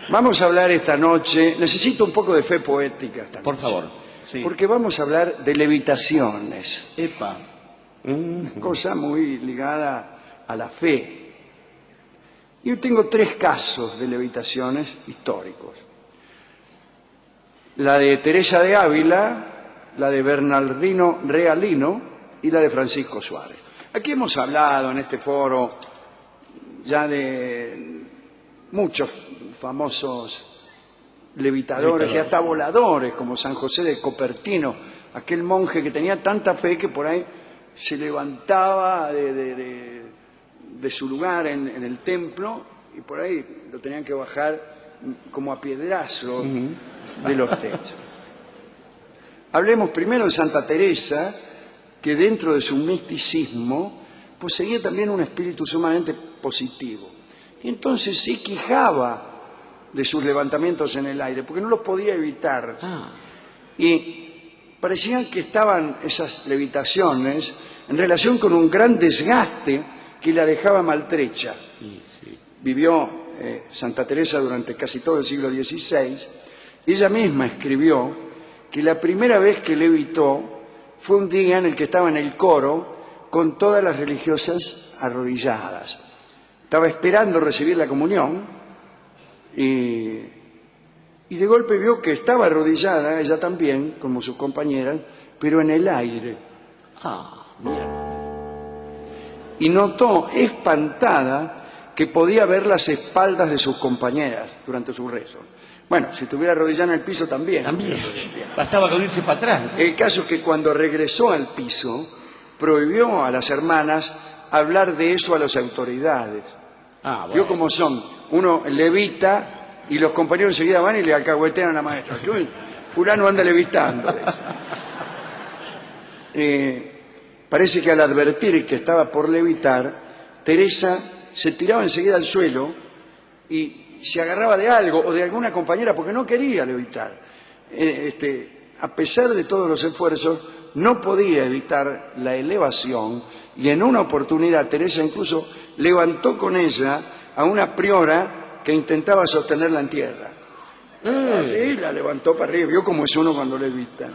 Vamos a hablar esta noche, necesito un poco de fe poética esta noche. Por favor. Sí. Porque vamos a hablar de levitaciones. Epa. Una cosa muy ligada a la fe. Yo tengo 3 casos de levitaciones históricos. La de Teresa de Ávila, la de Bernardino Realino y la de Francisco Suárez. Aquí hemos hablado en este foro ya de muchos famosos levitadores y hasta voladores, como San José de Copertino, aquel monje que tenía tanta fe que por ahí se levantaba de su lugar en el templo y por ahí lo tenían que bajar como a piedrazos de los techos. Hablemos primero de Santa Teresa, que dentro de su misticismo poseía también un espíritu sumamente positivo. Y entonces se quejaba de sus levantamientos en el aire, porque no los podía evitar. Y parecían que estaban esas levitaciones en relación con un gran desgaste que la dejaba maltrecha. Vivió Santa Teresa durante casi todo el siglo XVI. Ella misma escribió que la primera vez que levitó fue un día en el que estaba en el coro con todas las religiosas arrodilladas. Estaba esperando recibir la comunión y de golpe vio que estaba arrodillada, ella también, como sus compañeras, pero en el aire. Y notó, espantada, que podía ver las espaldas de sus compañeras durante su rezo. Bueno, si estuviera arrodillada en el piso también. Bastaba con irse para atrás, ¿no? El caso es que cuando regresó al piso, prohibió a las hermanas hablar de eso a las autoridades. Bueno. Vio cómo son. Uno levita y los compañeros enseguida van y le alcahuetean a la maestra. Fulano anda levitando. Parece que al advertir que estaba por levitar, Teresa se tiraba enseguida al suelo y se agarraba de algo o de alguna compañera porque no quería levitar. A pesar de todos los esfuerzos, no podía evitar la elevación y en una oportunidad Teresa incluso levantó con ella a una priora que intentaba sostenerla en tierra. Sí, la levantó para arriba, vio cómo es uno cuando levita.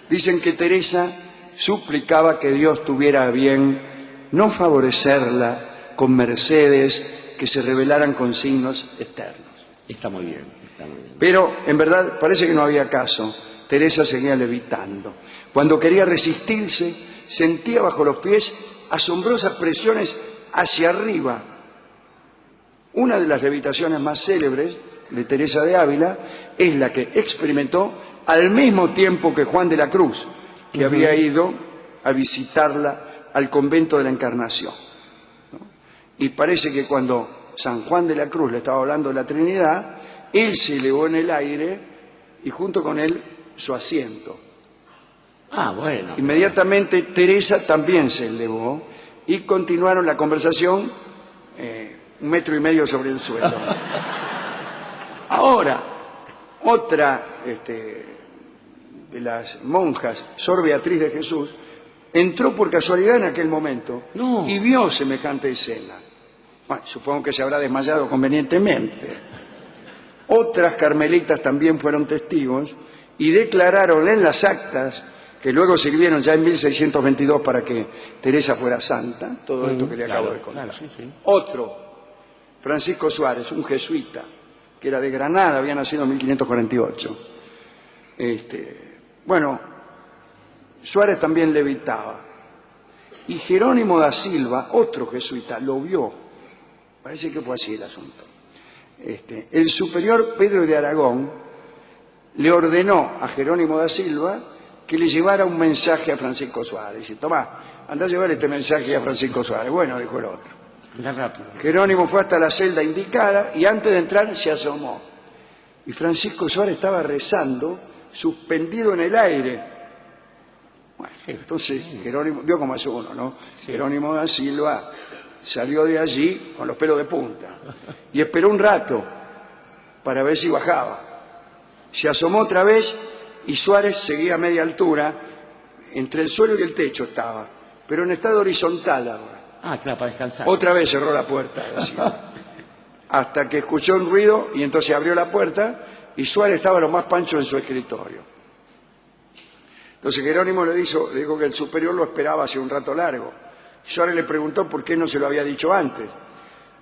Dicen que Teresa suplicaba que Dios tuviera a bien no favorecerla con mercedes que se revelaran con signos externos. Está muy bien, está muy bien. Pero, en verdad, parece que no había caso. Teresa seguía levitando. Cuando quería resistirse, sentía bajo los pies asombrosas presiones hacia arriba. Una de las levitaciones más célebres de Teresa de Ávila es la que experimentó al mismo tiempo que Juan de la Cruz, que había ido a visitarla al convento de la Encarnación. Y parece que cuando San Juan de la Cruz le estaba hablando de la Trinidad, él se elevó en el aire y junto con él su asiento. Bueno. Inmediatamente Teresa también se elevó y continuaron la conversación 1,5 metros sobre el suelo. Ahora, otra de las monjas, Sor Beatriz de Jesús, entró por casualidad en aquel momento y vio semejante escena. Bueno, supongo que se habrá desmayado convenientemente. Otras carmelitas también fueron testigos y declararon en las actas, que luego sirvieron ya en 1622 para que Teresa fuera santa, todo esto que le acabo de contar. Claro, sí. Otro, Francisco Suárez, un jesuita, que era de Granada, había nacido en 1548. Bueno, Suárez también levitaba. Y Jerónimo da Silva, otro jesuita, lo vio. Parece que fue así el asunto. El superior Pedro de Aragón le ordenó a Jerónimo da Silva que le llevara un mensaje a Francisco Suárez. Dice, tomá, anda a llevar este mensaje a Francisco Suárez. Bueno, dijo el otro. Anda rápido. Jerónimo fue hasta la celda indicada y antes de entrar se asomó. Y Francisco Suárez estaba rezando, suspendido en el aire. Bueno, entonces Jerónimo, vio cómo hace uno, ¿no? Sí. Jerónimo da Silva salió de allí con los pelos de punta y esperó un rato para ver si bajaba. Se asomó otra vez y Suárez seguía a media altura, entre el suelo y el techo estaba, pero en estado horizontal ahora. Claro, para descansar. Otra vez cerró la puerta. hasta que escuchó un ruido y entonces abrió la puerta y Suárez estaba lo más pancho en su escritorio. Entonces Jerónimo le dijo que el superior lo esperaba hace un rato largo. Suárez le preguntó por qué no se lo había dicho antes.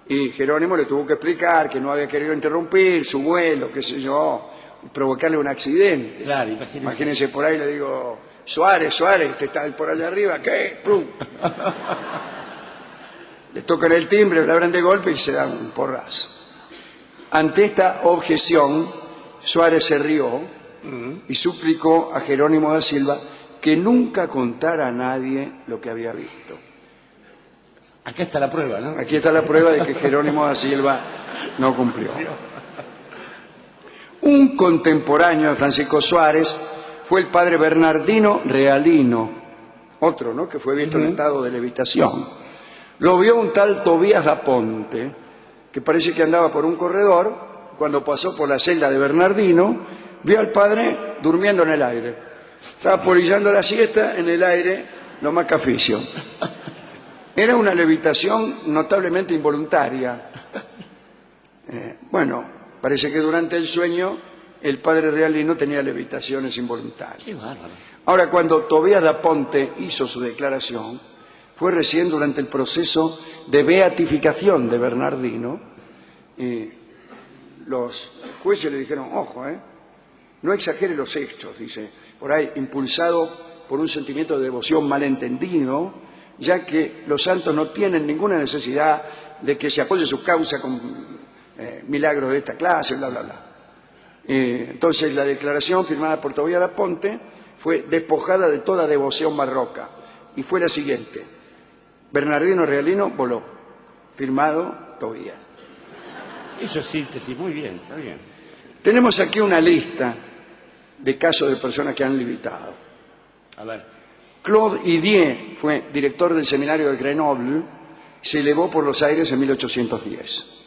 Y Jerónimo le tuvo que explicar que no había querido interrumpir su vuelo, qué sé yo, provocarle un accidente. Claro, imagínense por ahí, le digo, Suárez, te está por allá arriba, ¿qué? ¡Pum! Le tocan el timbre, le abren de golpe y se dan un porrazo. Ante esta objeción, Suárez se rió y suplicó a Jerónimo da Silva que nunca contara a nadie lo que había visto. Acá está la prueba, ¿no? Aquí está la prueba de que Jerónimo da Silva no cumplió. Un contemporáneo de Francisco Suárez fue el padre Bernardino Realino, otro, ¿no?, que fue visto en estado de levitación. Lo vio un tal Tobías da Ponte, que parece que andaba por un corredor. Cuando pasó por la celda de Bernardino, vio al padre durmiendo en el aire. Estaba polillando la siesta en el aire, lo más caficio. Era una levitación notablemente involuntaria. Bueno, parece que durante el sueño el padre Realino tenía levitaciones involuntarias. Qué bárbaro. Ahora, cuando Tobías da Ponte hizo su declaración, fue recién durante el proceso de beatificación de Bernardino. Los jueces le dijeron, ojo, no exagere los hechos, dice, por ahí impulsado por un sentimiento de devoción malentendido, ya que los santos no tienen ninguna necesidad de que se apoye su causa con milagros de esta clase, bla, bla, bla. Entonces la declaración firmada por Tobías da Ponte fue despojada de toda devoción barroca y fue la siguiente: Bernardino Realino voló, firmado Tobías. Eso es síntesis, muy bien, está bien. Tenemos aquí una lista de casos de personas que han levitado. A ver. Claude Idier fue director del seminario de Grenoble, se elevó por los aires en 1810.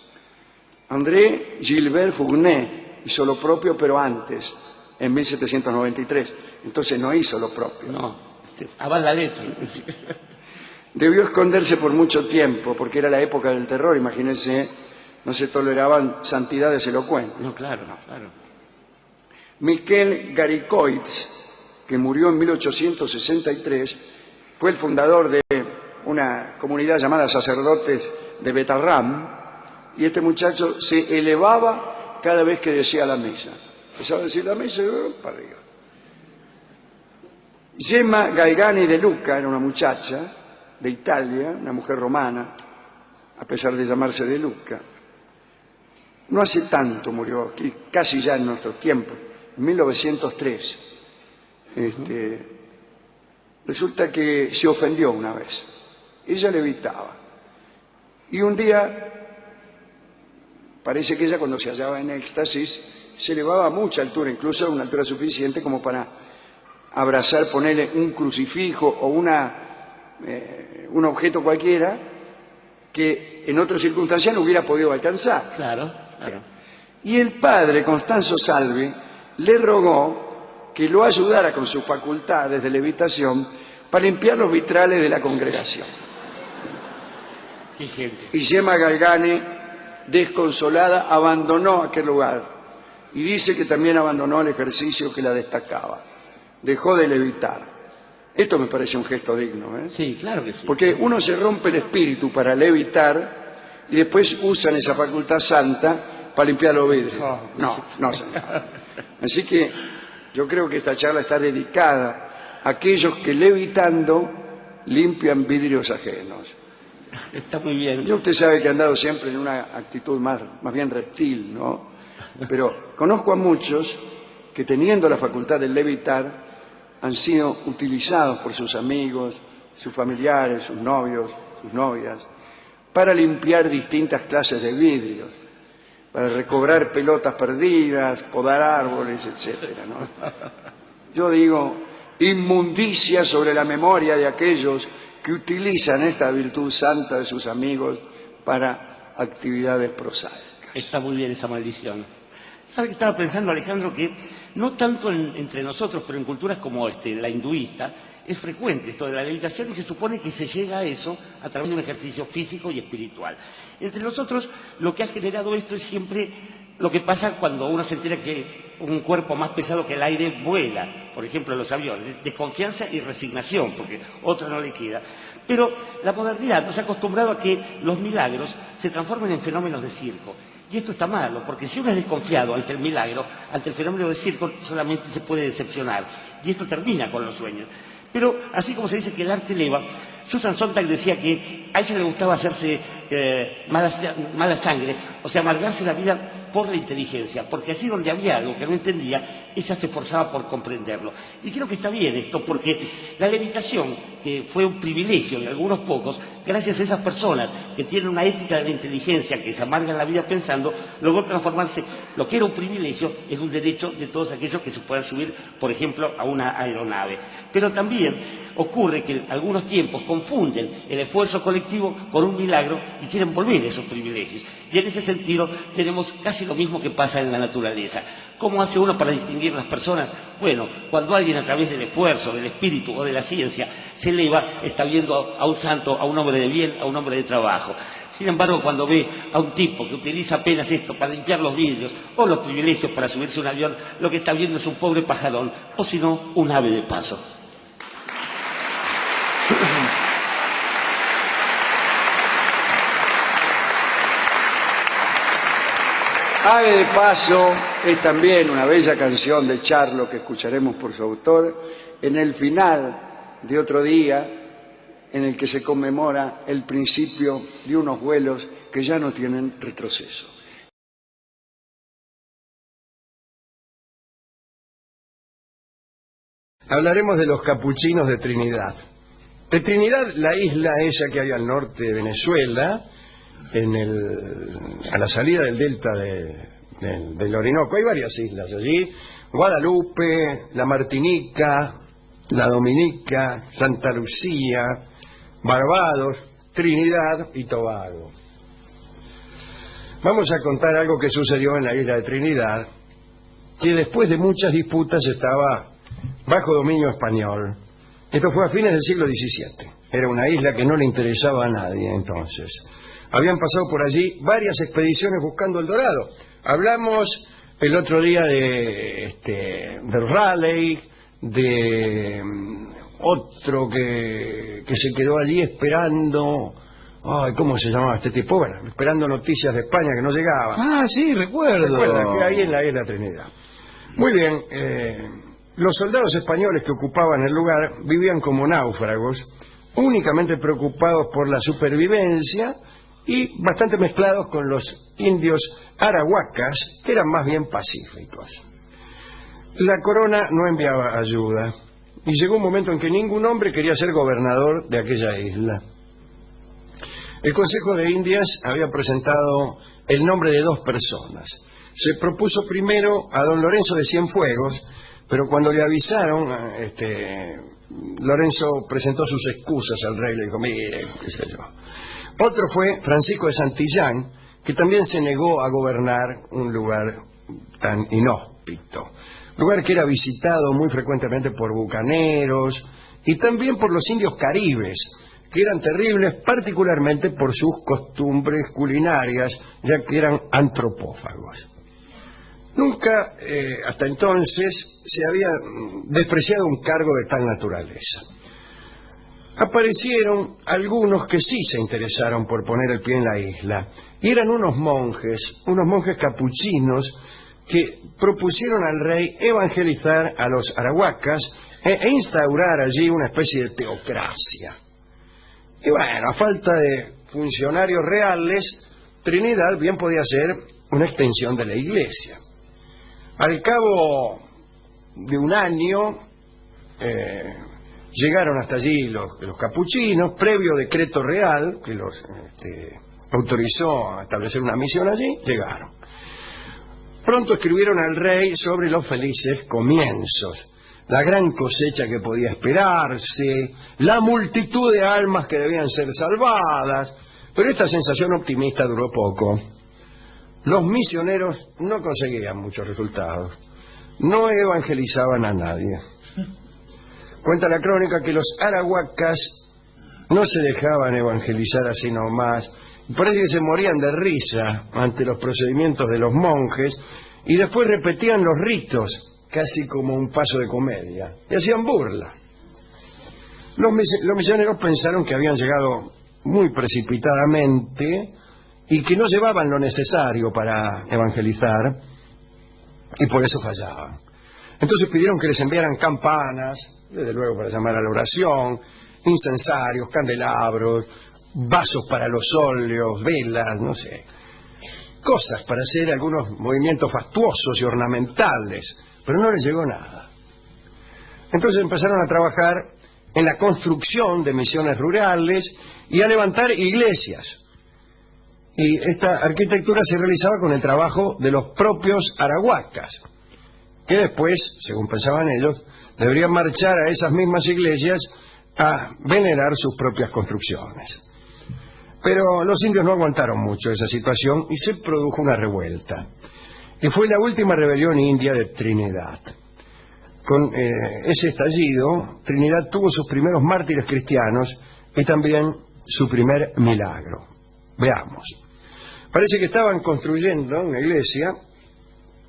André Gilbert Fournet hizo lo propio, pero antes, en 1793. Entonces no hizo lo propio. No, aval la letra. Debió esconderse por mucho tiempo, porque era la época del terror, imagínense, no se toleraban santidades elocuentes. No, claro, claro. Miquel Garicoitz, que murió en 1863, fue el fundador de una comunidad llamada Sacerdotes de Betarram, y este muchacho se elevaba cada vez que decía la misa. Empezaba a decir la misa y para arriba. Gemma Gaigani de Lucca era una muchacha de Italia, una mujer romana, a pesar de llamarse de Lucca. No hace tanto murió, aquí, casi ya en nuestros tiempos, en 1903. Resulta que se ofendió una vez. Ella levitaba. Y un día, parece que ella cuando se hallaba en éxtasis, se elevaba a mucha altura, incluso a una altura suficiente como para abrazar, ponerle un crucifijo o un objeto cualquiera que en otras circunstancias no hubiera podido alcanzar. Claro, claro. Y el padre Constanzo Salvi le rogó que lo ayudara con sus facultades de levitación para limpiar los vitrales de la congregación. Qué gente. Y Gemma Galgani, desconsolada, abandonó aquel lugar y dice que también abandonó el ejercicio que la destacaba. Dejó de levitar. Esto me parece un gesto digno, ¿eh? Sí, claro que sí. Porque uno se rompe el espíritu para levitar y después usan esa facultad santa para limpiar los vidrios. No, señor. Así que yo creo que esta charla está dedicada a aquellos que levitando limpian vidrios ajenos. Está muy bien. Yo, usted sabe que he andado siempre en una actitud más bien reptil, ¿no? Pero conozco a muchos que teniendo la facultad de levitar han sido utilizados por sus amigos, sus familiares, sus novios, sus novias, para limpiar distintas clases de vidrios, para recobrar pelotas perdidas, podar árboles, etcétera, ¿no? Yo digo, inmundicia sobre la memoria de aquellos que utilizan esta virtud santa de sus amigos para actividades prosaicas. Está muy bien esa maldición. ¿Sabe que estaba pensando, Alejandro, que no tanto entre nosotros, pero en culturas como la hinduista, Es frecuente esto de la levitación y se supone que se llega a eso a través de un ejercicio físico y espiritual. Entre nosotros, lo que ha generado esto es siempre lo que pasa cuando uno se entera que un cuerpo más pesado que el aire vuela, por ejemplo en los aviones, desconfianza y resignación, porque otra no le queda. Pero la modernidad nos ha acostumbrado a que los milagros se transformen en fenómenos de circo. Y esto está malo, porque si uno es desconfiado ante el milagro, ante el fenómeno de circo, solamente se puede decepcionar. Y esto termina con los sueños. Pero así como se dice que el arte eleva, Susan Sontag decía que a ella le gustaba hacerse mala sangre, o sea, amargarse la vida por la inteligencia, porque allí donde había algo que no entendía, ella se esforzaba por comprenderlo. Y creo que está bien esto, porque la levitación, que fue un privilegio de algunos pocos, gracias a esas personas que tienen una ética de la inteligencia, que se amargan la vida pensando, logró transformarse lo que era un privilegio en un derecho de todos aquellos que se puedan subir, por ejemplo, a una aeronave. Pero también ocurre que en algunos tiempos confunden el esfuerzo colectivo con un milagro y quieren volver esos privilegios. Y en ese sentido tenemos casi lo mismo que pasa en la naturaleza. ¿Cómo hace uno para distinguir las personas? Bueno, cuando alguien a través del esfuerzo, del espíritu o de la ciencia se eleva, está viendo a un santo, a un hombre de bien, a un hombre de trabajo. Sin embargo, cuando ve a un tipo que utiliza apenas esto para limpiar los vidrios o los privilegios para subirse a un avión, lo que está viendo es un pobre pajarón o si no, un ave de paso. Ave de paso es también una bella canción de Charlo que escucharemos por su autor en el final de otro día en el que se conmemora el principio de unos vuelos que ya no tienen retroceso. Hablaremos de los capuchinos de Trinidad. De Trinidad, la isla esa que hay al norte de Venezuela, a la salida del delta del Orinoco. Hay varias islas allí: Guadalupe, la Martinica, la Dominica, Santa Lucía, Barbados, Trinidad y Tobago. Vamos a contar algo que sucedió en la isla de Trinidad, que después de muchas disputas estaba bajo dominio español. Esto fue a fines del siglo XVII. Era una isla que no le interesaba a nadie entonces. Habían pasado por allí varias expediciones buscando el dorado. Hablamos el otro día de Raleigh, de otro que se quedó allí esperando. Ay, ¿cómo se llamaba este tipo? Bueno, esperando noticias de España que no llegaban. Ah, sí, recuerdo. Recuerda que ahí en la isla Trinidad. Muy bien, los soldados españoles que ocupaban el lugar vivían como náufragos, únicamente preocupados por la supervivencia y bastante mezclados con los indios arahuacas, que eran más bien pacíficos. La corona no enviaba ayuda y llegó un momento en que ningún hombre quería ser gobernador de aquella isla. El Consejo de Indias había presentado el nombre de dos personas. Se propuso primero a don Lorenzo de Cienfuegos, pero cuando le avisaron, Lorenzo presentó sus excusas al rey, le dijo: mire, qué sé yo. Otro fue Francisco de Santillán, que también se negó a gobernar un lugar tan inhóspito, lugar que era visitado muy frecuentemente por bucaneros y también por los indios caribes, que eran terribles particularmente por sus costumbres culinarias, ya que eran antropófagos. Nunca hasta entonces se había despreciado un cargo de tal naturaleza. Aparecieron algunos que sí se interesaron por poner el pie en la isla, y eran unos monjes capuchinos, que propusieron al rey evangelizar a los arahuacas e instaurar allí una especie de teocracia. Y bueno, a falta de funcionarios reales, Trinidad bien podía ser una extensión de la iglesia. Al cabo de un año llegaron hasta allí los capuchinos, previo decreto real que los autorizó a establecer una misión allí. Llegaron. Pronto escribieron al rey sobre los felices comienzos, la gran cosecha que podía esperarse, la multitud de almas que debían ser salvadas, pero esta sensación optimista duró poco. Los misioneros no conseguían muchos resultados, no evangelizaban a nadie. Cuenta la crónica que los arahuacas no se dejaban evangelizar así nomás. Parece que se morían de risa ante los procedimientos de los monjes y después repetían los ritos, casi como un paso de comedia, y hacían burla. Los misioneros pensaron que habían llegado muy precipitadamente y que no llevaban lo necesario para evangelizar, y por eso fallaban. Entonces pidieron que les enviaran campanas, desde luego para llamar a la oración, incensarios, candelabros, vasos para los óleos, velas, no sé, cosas para hacer algunos movimientos fastuosos y ornamentales, pero no les llegó nada. Entonces empezaron a trabajar en la construcción de misiones rurales y a levantar iglesias. Y esta arquitectura se realizaba con el trabajo de los propios arahuacas, que después, según pensaban ellos, deberían marchar a esas mismas iglesias a venerar sus propias construcciones. Pero los indios no aguantaron mucho esa situación y se produjo una revuelta. Y fue la última rebelión india de Trinidad. Con ese estallido, Trinidad tuvo sus primeros mártires cristianos y también su primer milagro. Veamos. Parece que estaban construyendo una iglesia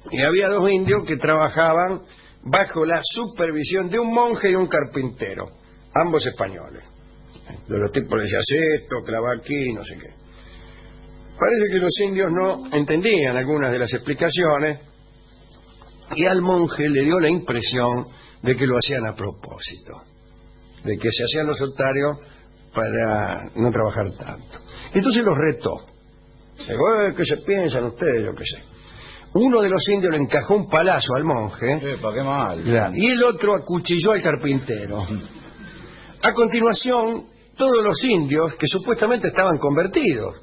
y había dos indios que trabajaban bajo la supervisión de un monje y un carpintero, ambos españoles. De los tipos le decías esto, clava aquí, no sé qué. Parece que los indios no entendían algunas de las explicaciones y al monje le dio la impresión de que lo hacían a propósito, de que se hacían los altarios para no trabajar tanto. Entonces los retó. Digo, ¿qué se piensan ustedes? Yo qué sé. Uno de los indios le encajó un palazo al monje. ¿Para qué mal? Y el otro acuchilló al carpintero. A continuación, todos los indios, que supuestamente estaban convertidos,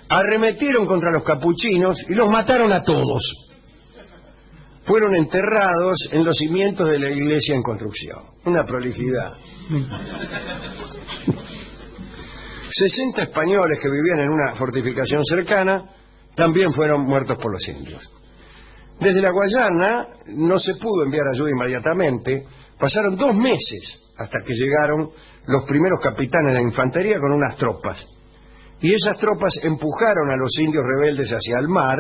arremetieron contra los capuchinos y los mataron a todos. Fueron enterrados en los cimientos de la iglesia en construcción. Una prolijidad. 60 españoles que vivían en una fortificación cercana también fueron muertos por los indios. Desde la Guayana no se pudo enviar ayuda inmediatamente. Pasaron 2 meses hasta que llegaron los primeros capitanes de infantería con unas tropas. Y esas tropas empujaron a los indios rebeldes hacia el mar.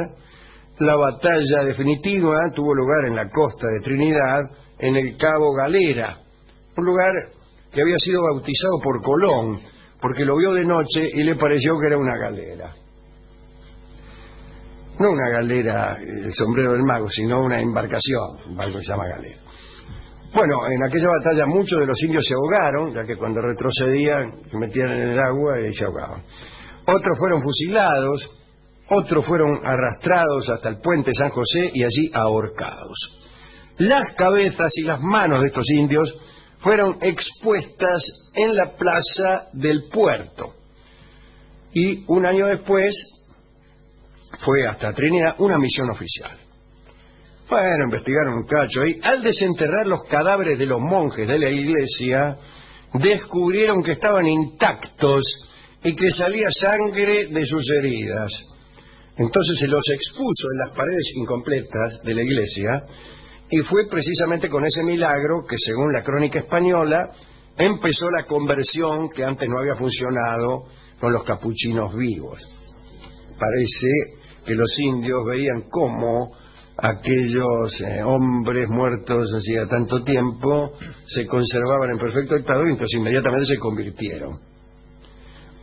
La batalla definitiva tuvo lugar en la costa de Trinidad, en el Cabo Galera, un lugar que había sido bautizado por Colón, porque lo vio de noche y le pareció que era una galera. No una galera, el sombrero del mago, sino una embarcación, un barco que se llama galera. Bueno, en aquella batalla muchos de los indios se ahogaron, ya que cuando retrocedían se metían en el agua y se ahogaban. Otros fueron fusilados, otros fueron arrastrados hasta el puente San José y allí ahorcados. Las cabezas y las manos de estos indios fueron expuestas en la plaza del puerto. Y un año después fue hasta Trinidad una misión oficial. Bueno, investigaron un cacho ahí. Al desenterrar los cadáveres de los monjes de la iglesia, descubrieron que estaban intactos y que salía sangre de sus heridas. Entonces se los expuso en las paredes incompletas de la iglesia y fue precisamente con ese milagro que, según la crónica española, empezó la conversión que antes no había funcionado con los capuchinos vivos. Parece que los indios veían cómo aquellos hombres muertos hacía tanto tiempo se conservaban en perfecto estado y entonces inmediatamente se convirtieron.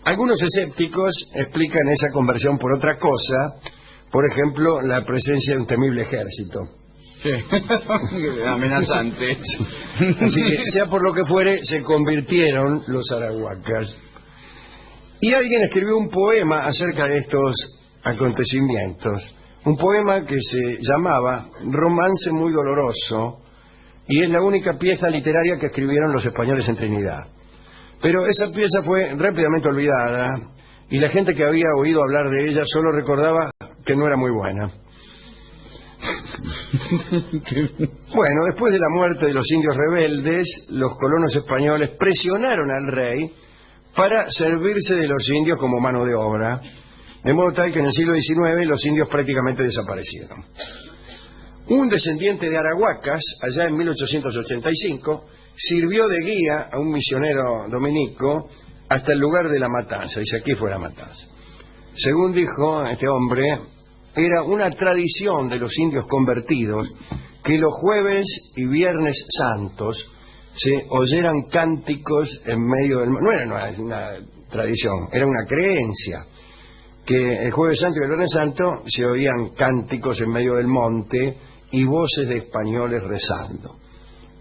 Algunos escépticos explican esa conversión por otra cosa, por ejemplo, la presencia de un temible ejército. Sí, amenazante. Así que, sea por lo que fuere, se convirtieron los arahuacas. Y alguien escribió un poema acerca de estos acontecimientos. Un poema que se llamaba Romance muy doloroso, y es la única pieza literaria que escribieron los españoles en Trinidad. Pero esa pieza fue rápidamente olvidada, y la gente que había oído hablar de ella solo recordaba que no era muy buena. Bueno, después de la muerte de los indios rebeldes, los colonos españoles presionaron al rey para servirse de los indios como mano de obra, de modo tal que en el siglo XIX los indios prácticamente desaparecieron. Un descendiente de arahuacas, allá en 1885, sirvió de guía a un misionero dominico hasta el lugar de la matanza. Dice, aquí fue la matanza. Según dijo este hombre, era una tradición de los indios convertidos que los jueves y viernes santos se oyeran cánticos en medio del... No era una tradición, era una creencia, que el jueves santo y el viernes santo se oían cánticos en medio del monte y voces de españoles rezando.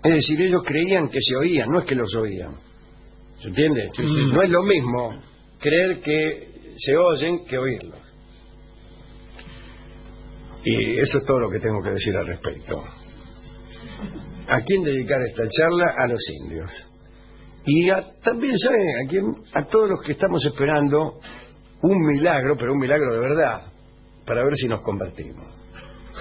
Es decir, ellos creían que se oían, no es que los oían. ¿Se entiende? Sí, sí. No es lo mismo creer que se oyen que oírlos. Y eso es todo lo que tengo que decir al respecto. ¿A quién dedicar esta charla? A los indios. Y también, ¿saben? A todos los que estamos esperando un milagro, pero un milagro de verdad, para ver si nos convertimos.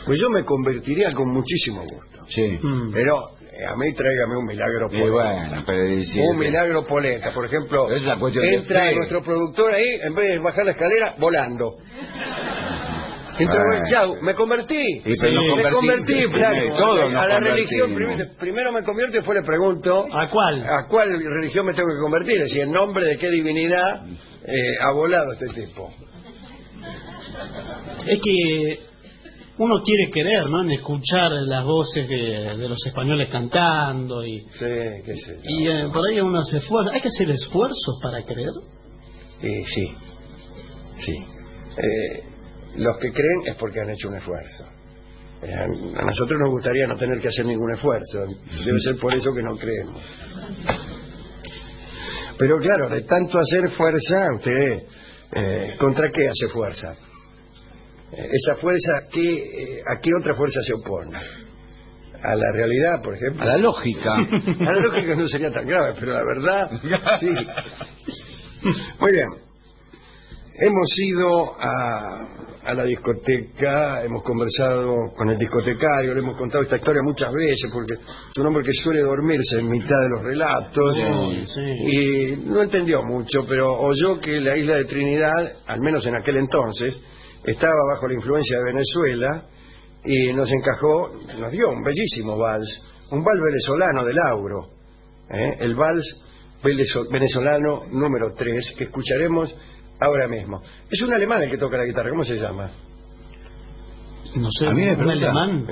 Pues yo me convertiría con muchísimo gusto. Sí. Pero a mí tráigame un milagro poleta. Bueno, pero un milagro poleta. Por ejemplo, es la cuestión entra de nuestro productor ahí, en vez de bajar la escalera, volando. Entonces, chau, me convertí. Sí, me convertí, todos a la religión. Primero me convierto y después le pregunto ¿a cuál? ¿A cuál religión me tengo que convertir? Es decir, en nombre de qué divinidad ha volado este tipo. Es que uno quiere creer, ¿no? En escuchar las voces de los españoles cantando y... Sí, qué sé yo. Y por ahí uno se esfuerza. ¿Hay que hacer esfuerzos para creer? Sí. Los que creen es porque han hecho un esfuerzo. A nosotros nos gustaría no tener que hacer ningún esfuerzo. Debe ser por eso que no creemos. Pero claro, de tanto hacer fuerza, usted... ¿contra qué hace fuerza? Esa fuerza, ¿a qué otra fuerza se opone? ¿A la realidad, por ejemplo? A la lógica. A la lógica no sería tan grave, pero la verdad, sí. Muy bien. Hemos ido a la discoteca, hemos conversado con el discotecario, le hemos contado esta historia muchas veces, porque es un hombre que suele dormirse en mitad de los relatos, Sí. y no entendió mucho, pero oyó que la isla de Trinidad, al menos en aquel entonces, estaba bajo la influencia de Venezuela, y nos dio un bellísimo vals, un vals venezolano de Lauro, el vals venezolano número 3, que escucharemos ahora mismo. Es un alemán el que toca la guitarra, ¿cómo se llama? No sé, A mí me un pregunta. alemán.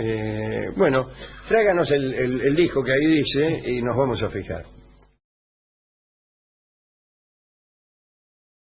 Bueno, tráiganos el disco que ahí dice y nos vamos a fijar.